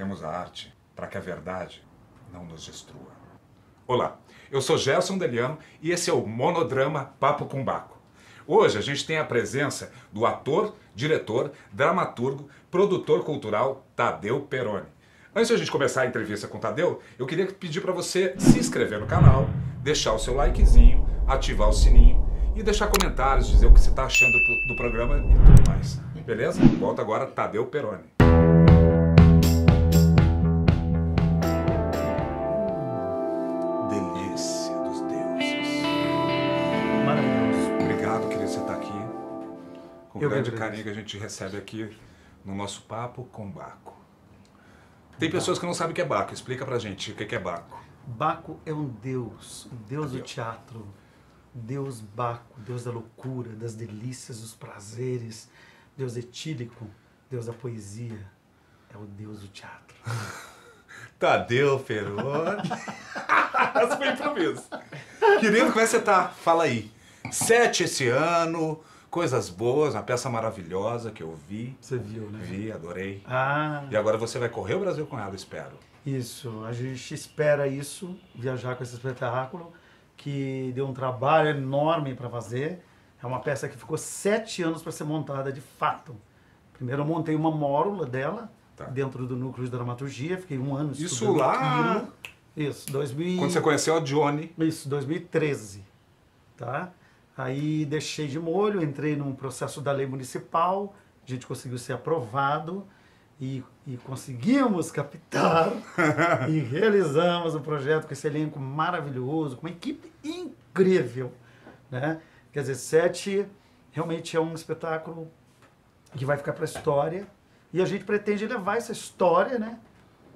Temos a arte para que a verdade não nos destrua. Olá, eu sou Gerson Deliano e esse é o Monodrama Papo com Baco. Hoje a gente tem a presença do ator, diretor, dramaturgo, produtor cultural Tadeu Perrone. Antes de a gente começar a entrevista com o Tadeu, eu queria pedir para você se inscrever no canal, deixar o seu likezinho, ativar o sininho e deixar comentários, dizer o que você está achando do programa e tudo mais. Beleza? Volta agora Tadeu Perrone. Delícia dos deuses. Maravilhoso. Obrigado, querido, você estar aqui. Com o Eu grande que agradeço. carinho que a gente recebe aqui no nosso Papo com Baco. Tem pessoas que não sabem o que é Baco. Explica pra gente o que é Baco. Baco é um deus do Deus. teatro. Deus Baco, Deus da loucura, das delícias, dos prazeres. Deus etílico, Deus da poesia. É o Deus do teatro. Tadeu Perrone. Essa foi improviso. Querido, como é que você tá? Fala aí. 7 esse ano, coisas boas, uma peça maravilhosa que eu vi. Você viu, né? Vi, adorei. Ah, E agora você vai correr o Brasil com ela, espero. isso. A gente espera isso, viajar com esse espetáculo, que deu um trabalho enorme para fazer. É uma peça que ficou 7 anos para ser montada de fato. Primeiro eu montei uma mórula dela, Tá. dentro do núcleo de dramaturgia, fiquei um ano Isso estudando lá- aquilo. Isso, 2000. Quando você conheceu a Johnny. Isso, 2013, tá? Aí deixei de molho, entrei num processo da lei municipal, a gente conseguiu ser aprovado e conseguimos captar e realizamos o projeto com esse elenco maravilhoso, com uma equipe incrível, né? Quer dizer, 7 realmente é um espetáculo que vai ficar para a história e a gente pretende levar essa história, né?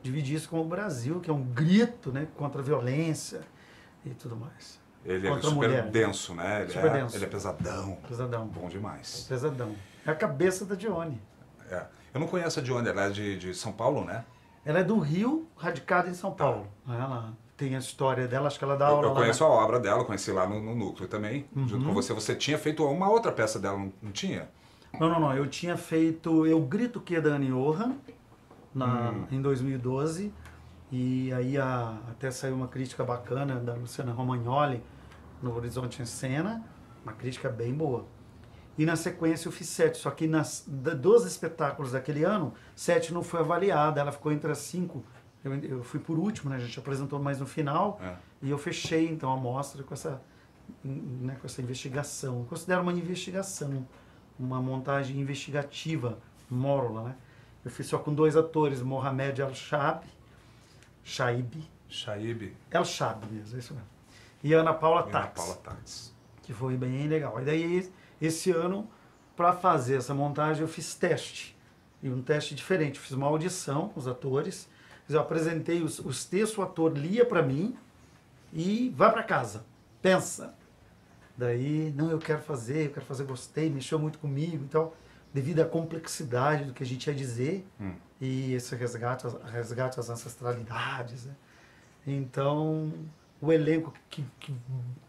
Dividir isso com o Brasil, que é um grito, né, contra a violência e tudo mais. Ele é Contra a super mulher. denso, né? Super denso. Ele é pesadão. Pesadão. Bom demais. Pesadão. É a cabeça da Dione. É. Eu não conheço a Johnny, ela é de São Paulo, né? Ela é do Rio, radicada em São Paulo. Ela tem a história dela, acho que ela dá aula Eu lá. conheço a obra dela, conheci lá no núcleo também, junto com você. Você tinha feito uma outra peça dela, não tinha? Não. Eu tinha feito Eu Grito Que da Anne Johan em 2012. E aí até saiu uma crítica bacana da Luciana Romagnoli no Horizonte em Cena. Uma crítica bem boa. E na sequência eu fiz 7. Só que dos espetáculos daquele ano, 7 não foi avaliada. Ela ficou entre as 5. Eu fui por último, né? A gente apresentou mais no final. É. E eu fechei então a mostra com essa investigação. Eu considero uma investigação, uma montagem investigativa, mórula, né? Eu fiz só com 2 atores, Mohamed Shaib mesmo, é isso mesmo. E Ana Paula E Ana Tax, Paula Tax. que foi bem legal. E daí, esse ano, para fazer essa montagem, eu fiz teste. E um teste diferente. Eu fiz uma audição com os atores. Eu apresentei os textos, o ator lia para mim e vai para casa. Pensa. Daí, não, eu quero fazer, gostei, mexeu muito comigo. Então, devido à complexidade do que a gente ia dizer, e esse resgate às ancestralidades, né? Então, o elenco que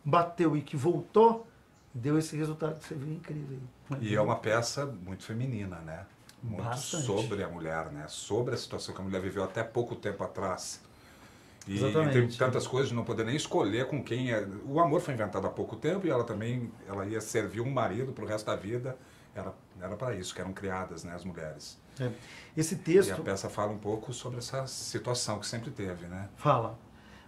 bateu e que voltou, deu esse resultado que você viu incrível. E é uma peça muito feminina, né? Muito Bastante. sobre a mulher, né? Sobre a situação que a mulher viveu até pouco tempo atrás. E Exatamente. tem tantas coisas de não poder nem escolher com quem é. O amor foi inventado há pouco tempo e ela também ia servir um marido para o resto da vida. Era para isso que eram criadas, né, as mulheres. É. Esse E a texto peça fala um pouco sobre essa situação que sempre teve, né? fala.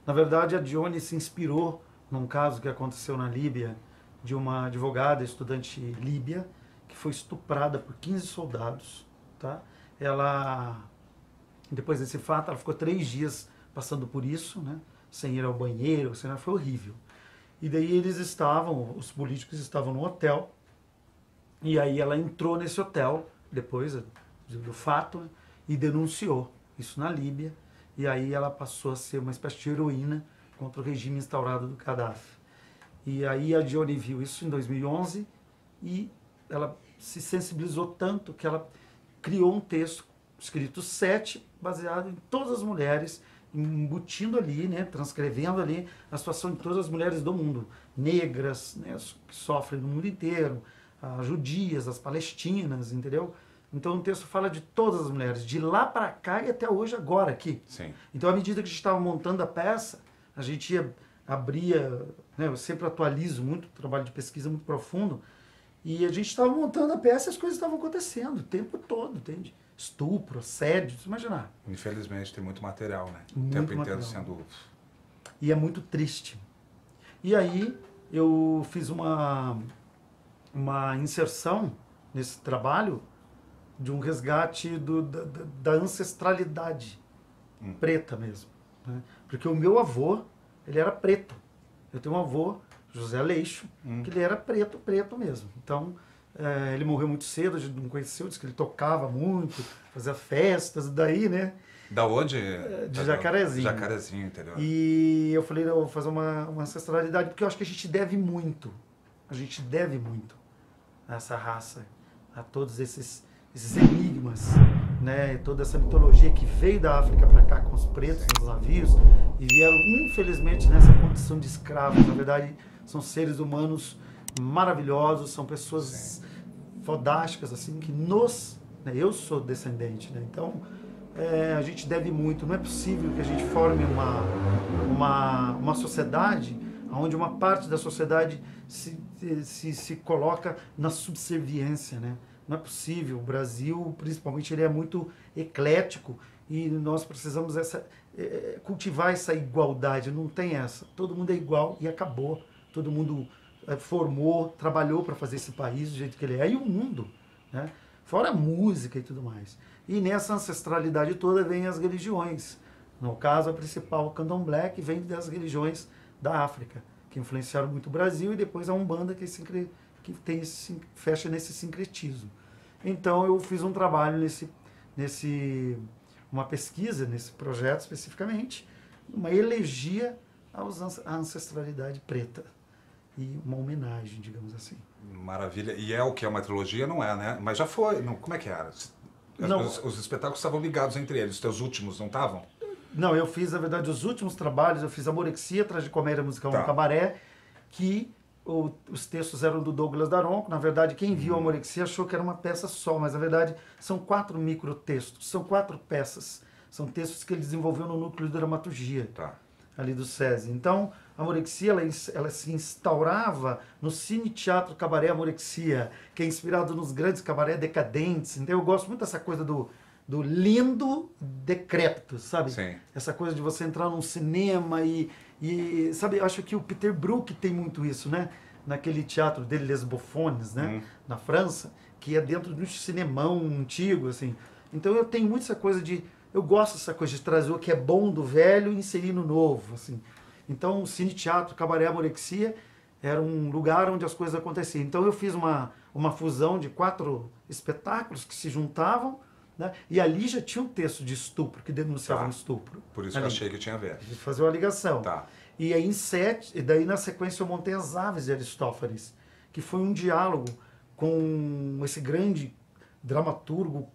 Na verdade, a Dione se inspirou num caso que aconteceu na Líbia, de uma advogada, estudante líbia, que foi estuprada por 15 soldados. Tá? Ela, depois desse fato, ela ficou 3 dias passando por isso, né? Sem ir ao banheiro, foi horrível. E daí os políticos estavam no hotel, e aí ela entrou nesse hotel, depois do fato, né? E denunciou isso na Líbia, e aí ela passou a ser uma espécie de heroína contra o regime instaurado do Gaddafi. E aí a Dione viu isso em 2011 e ela se sensibilizou tanto que ela criou um texto escrito 7, baseado em todas as mulheres, embutindo ali, né, transcrevendo ali a situação de todas as mulheres do mundo, negras, né, que sofrem no mundo inteiro, as judias, as palestinas, entendeu? Então o texto fala de todas as mulheres, de lá para cá e até hoje, agora, aqui. Sim. Então, à medida que a gente estava montando a peça, a gente abria, né, eu sempre atualizo muito, trabalho de pesquisa muito profundo, e a gente estava montando a peça e as coisas estavam acontecendo o tempo todo, entende? Estupro, assédio, você imaginar. Infelizmente tem muito material, né? Muito o tempo material. inteiro sendo... E é muito triste. E aí eu fiz uma inserção nesse trabalho de um resgate da ancestralidade preta mesmo. Né? Porque o meu avô, ele era preto. Eu tenho um avô, José Aleixo, que ele era preto mesmo. Então, ele morreu muito cedo, a gente não conheceu, disse que ele tocava muito, fazia festas, daí, né? Da onde? De Jacarezinho. Jacarezinho, entendeu? E eu falei, eu vou fazer uma ancestralidade, porque eu acho que a gente deve muito a essa raça, a todos esses enigmas, né? Toda essa mitologia que veio da África para cá com os pretos nos navios e vieram, infelizmente, nessa condição de escravos. Na verdade, são seres humanos maravilhosos, são pessoas fodásticas, assim, que né? Eu sou descendente, né? Então, a gente deve muito. Não é possível que a gente forme uma sociedade onde uma parte da sociedade se coloca na subserviência, né? Não é possível. O Brasil, principalmente, ele é muito eclético e nós precisamos cultivar essa igualdade. Não tem essa. Todo mundo é igual e acabou. Todo mundo formou, trabalhou para fazer esse país do jeito que ele é. E o mundo, né? Fora a música e tudo mais. E nessa ancestralidade toda vem as religiões. No caso, a principal, o candomblé, que vem das religiões da África, que influenciaram muito o Brasil, e depois a Umbanda, que fecha nesse sincretismo. Então eu fiz um trabalho uma pesquisa nesse projeto especificamente, uma elegia à ancestralidade preta e uma homenagem, digamos assim. Maravilha. E é o que é uma trilogia? Não é, né? Mas já foi. Não, como é que era? Não. Os espetáculos estavam ligados entre eles. Os teus últimos não estavam? Não, eu fiz, na verdade, os últimos trabalhos. Eu fiz Amorexia, Tragicomédia Musical no Cabaré, que os textos eram do Douglas Daronco. Na verdade, quem viu a Amorexia achou que era uma peça só, mas na verdade são 4 microtextos, são 4 peças. São textos que ele desenvolveu no núcleo de dramaturgia, ali do SESI. Então, a Amorexia, ela se instaurava no Cine Teatro Cabaré Amorexia, que é inspirado nos grandes cabaré decadentes. Então, eu gosto muito dessa coisa do lindo decrépito, sabe? Sim. Essa coisa de você entrar num cinema e sabe, eu acho que o Peter Brook tem muito isso, né? Naquele teatro dele, Les Boffones, né? Na França, que é dentro de um cinemão antigo, assim. Então eu tenho muito essa coisa eu gosto dessa coisa de trazer o que é bom do velho e inserir no novo, assim. Então o Cine Teatro Cabaré Amorexia era um lugar onde as coisas aconteciam. Então eu fiz uma fusão de 4 espetáculos que se juntavam, né? E ali já tinha um texto de estupro, que denunciava um estupro. Por isso que eu achei que tinha a ver. A gente fazia uma ligação. E aí e daí na sequência eu montei As Aves de Aristófanes, que foi um diálogo com esse grande dramaturgo,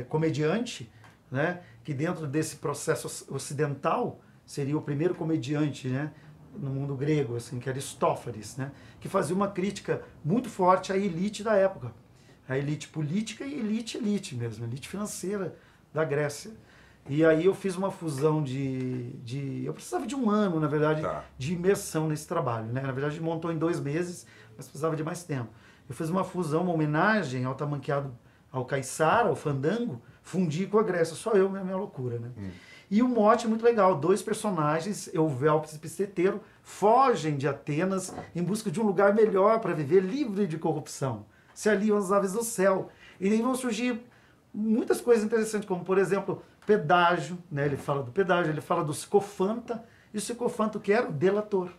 comediante, né? Que dentro desse processo ocidental seria o primeiro comediante, né? No mundo grego, assim, que era Aristófanes, né? Que fazia uma crítica muito forte à elite da época. A elite política e elite mesmo, elite financeira da Grécia. E aí eu fiz uma fusão eu precisava de um ano, na verdade, de imersão nesse trabalho, né? Na verdade, montou em 2 meses, mas precisava de mais tempo. Eu fiz uma fusão, uma homenagem ao Tamanqueado, ao Caiçara, ao Fandango, fundi com a Grécia, só eu, minha loucura, né? E o mote é muito legal, 2 personagens, Euvelpes e Pisteteiro, fogem de Atenas em busca de um lugar melhor para viver, livre de corrupção. Se aliam às aves do céu. E aí vão surgir muitas coisas interessantes, como, por exemplo, pedágio, né? Ele fala do pedágio, ele fala do psicofanta, e o psicofanta que era o delator.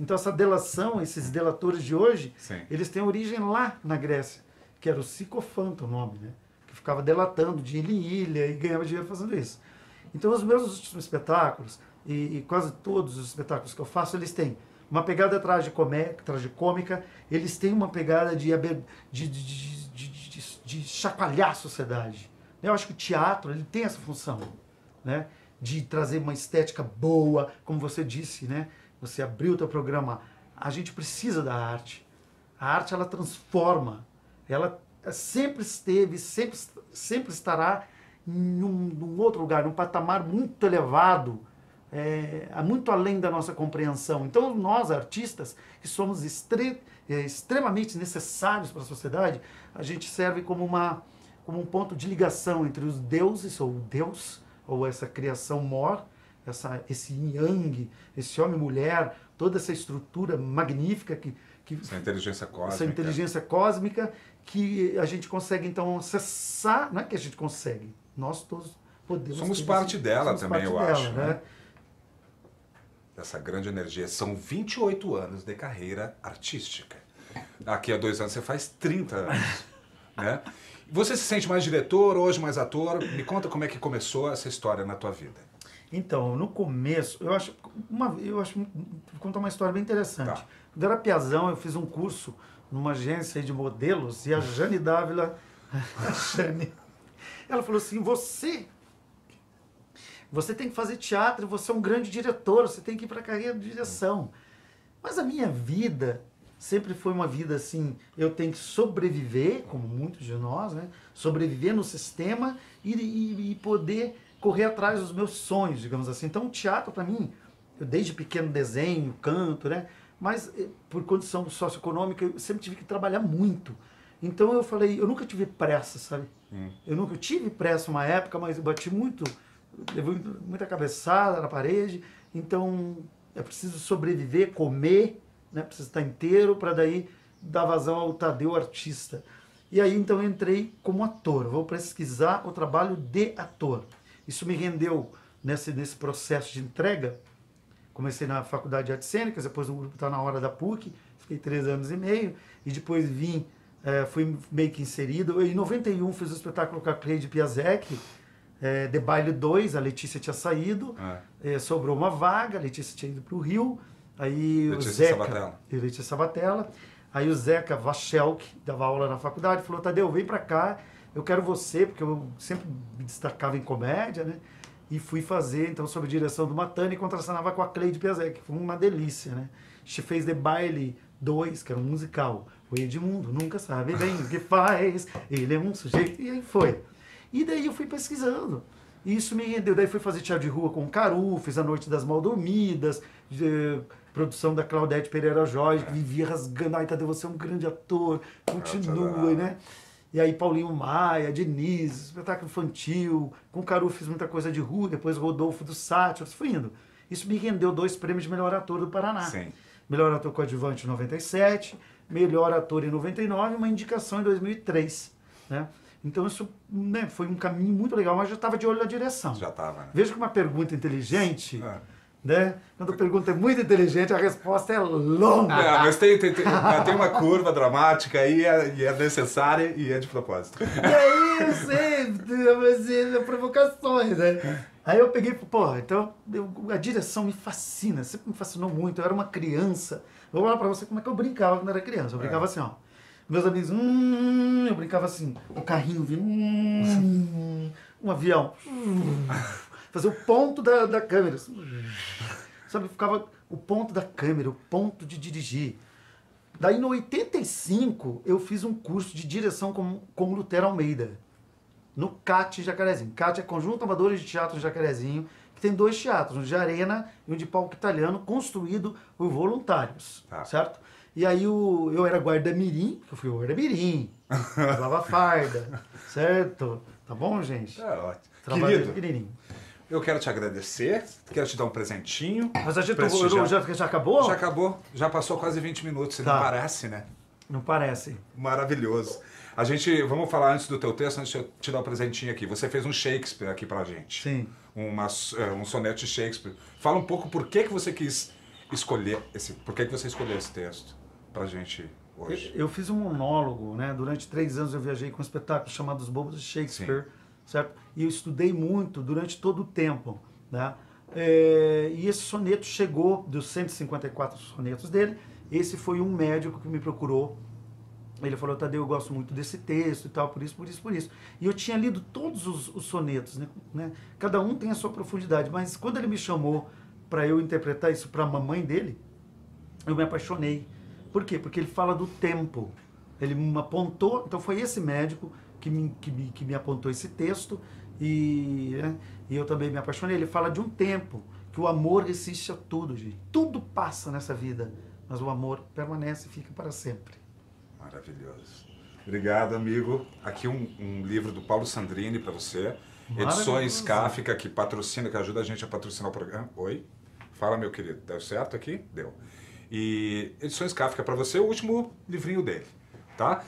Então essa delação, esses delatores de hoje, eles têm origem lá na Grécia, que era o psicofanta o nome, né? Que ficava delatando de ilha em ilha e ganhava dinheiro fazendo isso. Então os meus últimos espetáculos, e quase todos os espetáculos que eu faço, eles têm uma pegada tragicômica, eles têm uma pegada de chacoalhar a sociedade. Eu acho que o teatro ele tem essa função, né? De trazer uma estética boa, como você disse, né? Você abriu o teu programa. A gente precisa da arte. A arte, ela transforma, ela sempre esteve, sempre estará num outro lugar, num patamar muito elevado, muito além da nossa compreensão. Então, nós, artistas, que somos extremamente necessários para a sociedade, a gente serve como um ponto de ligação entre os deuses, ou Deus, ou essa criação mor, esse yin yang, esse homem e mulher, toda essa estrutura magnífica essa inteligência cósmica. Essa inteligência cósmica que a gente consegue, então, acessar, não é que a gente consegue, nós todos podemos... Somos parte dela também, eu acho, né? Essa grande energia. São 28 anos de carreira artística. Daqui a 2 anos você faz 30 anos, né? Você se sente mais diretor, hoje mais ator? Me conta como é que começou essa história na tua vida. Então, no começo, eu acho, vou contar uma história bem interessante. Tá. Quando eu era piazão, eu fiz um curso numa agência de modelos e a Jane Dávila, ela falou assim, você tem que fazer teatro, você é um grande diretor, você tem que ir para a carreira de direção. Mas a minha vida sempre foi uma vida assim, eu tenho que sobreviver, como muitos de nós, né? Sobreviver no sistema e poder correr atrás dos meus sonhos, digamos assim. Então o teatro para mim, eu desde pequeno desenho, canto, né? Mas por condição socioeconômica eu sempre tive que trabalhar muito. Então eu falei, eu nunca tive pressa, sabe? Eu tive pressa uma época, mas eu bati muito, levei muita cabeçada na parede. Então é preciso sobreviver, comer, né? Precisa estar inteiro para daí dar vazão ao Tadeu artista. E aí então eu entrei como ator, vou pesquisar o trabalho de ator. Isso me rendeu nesse processo de entrega. Comecei na Faculdade de Artes Cênicas, depois o grupo está na hora da PUC, fiquei 3 anos e meio, e depois fui meio que inserido. Em 91 fiz o espetáculo com a Cleide Piasek, The Baile 2, a Letícia tinha saído, sobrou uma vaga, a Letícia tinha ido para o Rio, aí Letícia o Zeca... Sabatella. Letícia Sabatella. Aí o Zeca Vachel, que dava aula na faculdade, falou, Tadeu, vem para cá, eu quero você, porque eu sempre me destacava em comédia, né? E fui fazer, então, sob direção do Matani, e contracenava com a Cleide Piasek, que foi uma delícia, né? A gente fez The Baile 2, que era um musical. O Edmundo nunca sabe bem o que faz, ele é um sujeito, e aí foi. E daí eu fui pesquisando, e isso me rendeu. Daí fui fazer teatro de rua com o Caru, fiz A Noite das Mal Dormidas, produção da Claudete Pereira Jorge, que vivia rasgando, ai, Tadeu, você é um grande ator, continua, né? E aí Paulinho Maia, Diniz, espetáculo infantil, com o Caru fiz muita coisa de rua, depois Rodolfo dos Sátiros, fui indo. Isso me rendeu 2 prêmios de melhor ator do Paraná. Sim. Melhor ator coadjuvante em 97, melhor ator em 99 e uma indicação em 2003, né? Então isso, né, foi um caminho muito legal, mas eu já estava de olho na direção. Já estava, né? Veja que uma pergunta inteligente... Né? Quando a pergunta é muito inteligente, a resposta é longa. Mas tem uma curva dramática aí, e é necessária e é de propósito. E aí eu sei, provocações, né? Aí eu peguei, porra, então a direção me fascina, sempre me fascinou muito. Eu era uma criança. Vou falar pra você como é que eu brincava quando era criança. Eu brincava assim, ó. Meus amigos, eu brincava assim, o carrinho vindo, um avião. Fazer o ponto da câmera. Sabe, ficava o ponto da câmera, o ponto de dirigir. Daí, no 85, eu fiz um curso de direção com o Lutero Almeida, no CAT Jacarezinho. CAT é Conjunto Amadores de Teatro Jacarezinho, que tem 2 teatros, um de arena e um de palco italiano, construído por voluntários, certo? E aí, eu era guarda-mirim, que eu fui guarda-mirim, usava farda, certo? Tá bom, gente? É ótimo. Trabalho pequenininho. Eu quero te agradecer, quero te dar um presentinho. Mas a gente já acabou? Já acabou, já passou quase 20 minutos, não parece, né? Não parece. Maravilhoso. Vamos falar antes do teu texto, antes de eu te dar um presentinho aqui. Você fez um Shakespeare aqui pra gente. Sim. Um soneto de Shakespeare. Fala um pouco por que você quis escolher por que você escolheu esse texto pra gente hoje. Eu fiz um monólogo, né? Durante 3 anos eu viajei com um espetáculo chamado Os Bobos de Shakespeare. Sim. Certo? E eu estudei muito durante todo o tempo, né? E esse soneto chegou, dos 154 sonetos dele, esse foi um médico que me procurou. Ele falou, Tadeu, eu gosto muito desse texto e tal, por isso. E eu tinha lido todos os sonetos, né? Cada um tem a sua profundidade, mas quando ele me chamou para eu interpretar isso para a mamãe dele, eu me apaixonei. Por quê? Porque ele fala do tempo. Ele me apontou, então foi esse médico que me apontou esse texto né, e eu também me apaixonei. Ele fala de um tempo que o amor resiste a tudo, gente. Tudo passa nessa vida, mas o amor permanece e fica para sempre. Maravilhoso. Obrigado, amigo. Aqui um livro do Paulo Sandrini para você. Edições Kafka, que patrocina, que ajuda a gente a patrocinar o programa. Oi? Fala, meu querido. Deu certo aqui? Deu. E Edições Kafka para você, o último livrinho dele. Tá?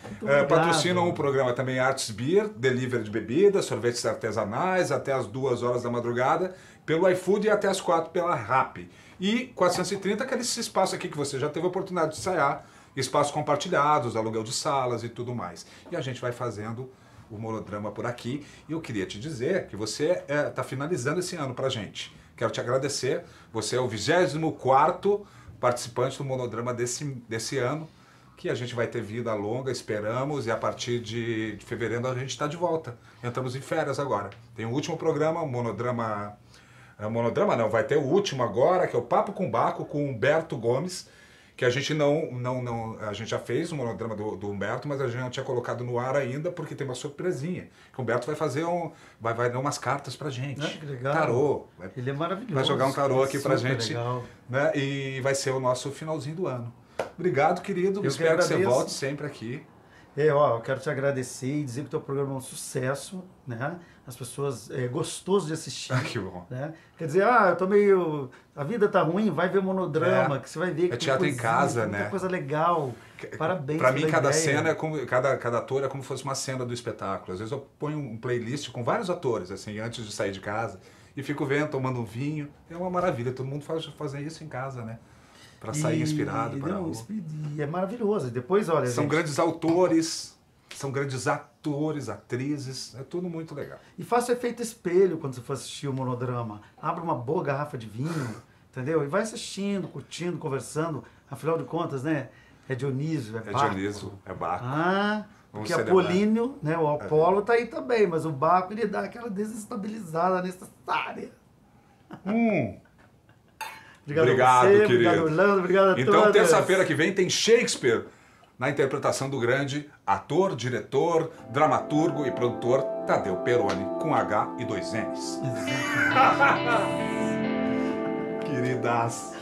Patrocinam o programa também Arts Beer, delivery de bebidas, sorvetes artesanais, até as 2 horas da madrugada, pelo iFood e até as 4 pela Rappi. E 430, aquele espaço aqui que você já teve a oportunidade de ensaiar, espaços compartilhados, aluguel de salas e tudo mais. E a gente vai fazendo o Monodrama por aqui. E eu queria te dizer que você está finalizando esse ano pra gente. Quero te agradecer. Você é o 24º participante do Monodrama desse ano, que a gente vai ter vida longa, esperamos, e a partir de fevereiro a gente está de volta. Entramos em férias agora. Tem o último programa, o Monodrama... Monodrama não, vai ter o último agora, que é o Papo com Baco, com Humberto Gomes, que a gente a gente já fez o Monodrama do Humberto, mas a gente não tinha colocado no ar ainda, porque tem uma surpresinha. Que o Humberto vai fazer vai dar umas cartas pra gente. Que legal. Tarô. Ele é maravilhoso. Vai jogar um tarô aqui pra gente. Legal. Né? E vai ser o nosso finalzinho do ano. Obrigado, querido. Espero que você volte sempre aqui. Eu quero te agradecer e dizer que o teu programa é um sucesso, né? As pessoas, é gostoso de assistir. Que bom. Né? Quer dizer, eu tô meio... A vida tá ruim, vai ver Monodrama, que você vai ver que é teatro em casa, muita coisa legal. Parabéns. Pra mim, cada cena é como... Cada ator é como se fosse uma cena do espetáculo. Às vezes eu ponho um playlist com vários atores, assim, antes de sair de casa, e fico vendo, tomando um vinho. É uma maravilha. Todo mundo fazer isso em casa, né? Para sair inspirado para E é maravilhoso. Depois, olha, são grandes autores, são grandes atores, atrizes, é tudo muito legal. E faça o efeito espelho quando você for assistir o Monodrama. Abra uma boa garrafa de vinho, entendeu? E vai assistindo, curtindo, conversando. Afinal de contas, né? É Dionísio, é Baco. É Dionísio, é Baco. Porque Apolíneo, né? O Apolo tá aí também, mas o Baco ele dá aquela desestabilizada necessária. Obrigado, você, querido. Obrigado, Orlando. Obrigado a todos. Então, terça-feira que vem tem Shakespeare na interpretação do grande ator, diretor, dramaturgo e produtor Tadeu Peroni, com H e 2 N's. Exatamente. Queridas.